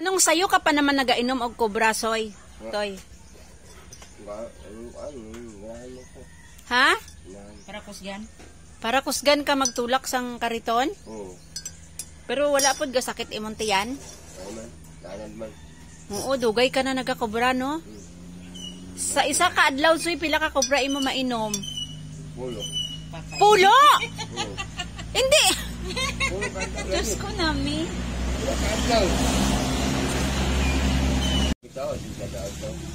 Anong sayo ka pa naman nagainom og Cobra, Soy? Toy. Ha? Para kusgan? Para kusgan ka magtulak sang kariton? Oo. Pero wala pod gasakit imong tiyan? Man. Oo, dugay ka na nagka-Cobra, no? Sa isa ka adlaw, Soy, pila ka Cobra imo mainom? Pulo. Pulo? Oo. Hindi! Pulo ka. Diyos ko nami. Pulo ka.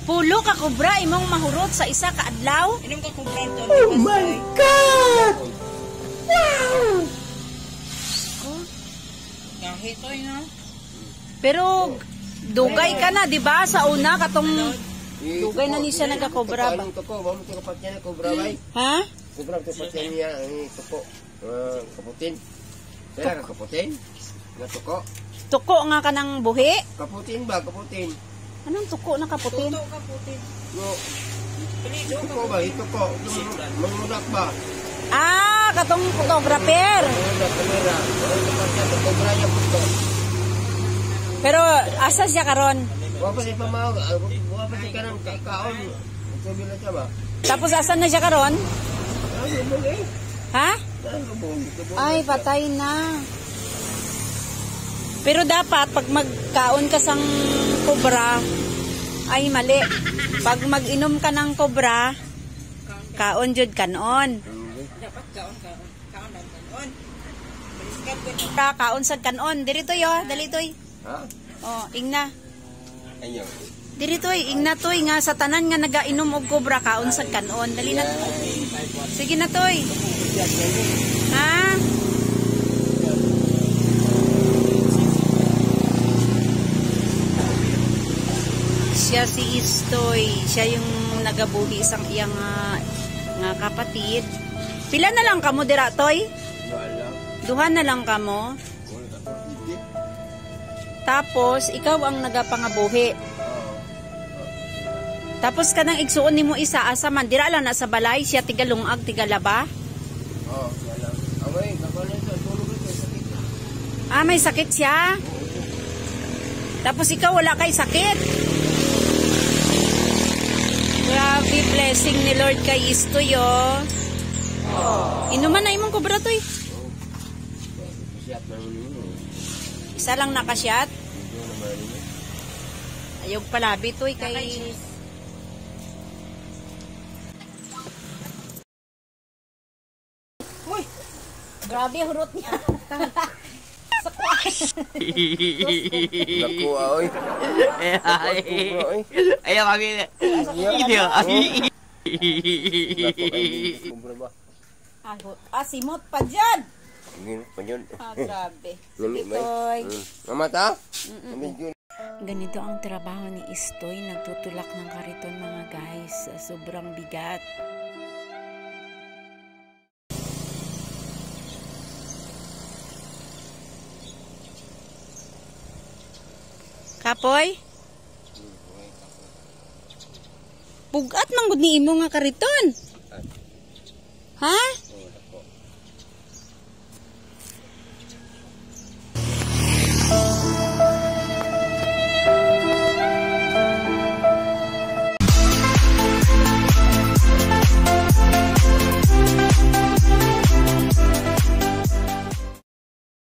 Pulo ka Cobra imong mahurot sa isa ka adlaw? Inom ka kumpleto. Oh my God! Wow! Kahit to, no? Pero dugay ka na, di ba? Sa una katong dugay na ni siya nagka-Cobra ba? Tuko, mo tuko pat niya Cobra bay. Ha? Cobra tuko pat niya ang tuko. Kaputin. Kaya kaputin. Na tuko. Tuko nga kanang buhi? Kaputin ba? Kaputin. Anong tuko na kaputin? Tuto ka putin. No. Tuko ba? Ituko. Mamunak ba? Ah, katong photographer. Mamunak kamera. Tuko siya Cobra niya puto. Pero asa siya karon? Wapa si pamaw. Wapa si kanang kaon. Sabi na siya ba? Tapos asan na siya karon? Ano mo eh? Ha? Ano mo? Ay, patay na. Pero dapat, pag magkaon ka sang Cobra, ay mali. Pag mag-inom ka ng Cobra, kaon jud kanon. Dapat kaon lang kaon. Baliskat ko. Kaon sa kanon. Diri toy, oh. Dali toy. Ha? Oh, ingna. Ayaw. Diri toy, ingna toy nga sa tanan nga nagainom og Cobra, kaon sa kanon. Dali na. Sige na toy. Ha? Siya si Istoy, siya yung nagabuhi sang iyang nga kapatid. Pila na lang kamo dira toy? Duha na lang kamo. Tapos ikaw ang nagapangabuhi. Tapos kanang igsuon nimo isa asa man dira lang na sa balay, siya tiga lungag, tiga laba. Oh, wala. Away, kapalan sa tulog ito sakit. Ah, may sakit siya. Tapos ikaw wala kay sakit. Grabe blessing ni Lord kay Istoy, oh. Inuman na imong Cobra toy. Isa lang nakasyat. Ayog palabi toy kay Uy. Grabe hurot niya. Naku, oy. Ayaw kami. Simot pa dyan. Grabe. Itoy. Mamata? Ganito ang trabaho ni Istoy. Nagtutulak ng kariton mga guys. Sobrang bigat. Kapoy? Bugat man gud ni imo nga kariton. Ha?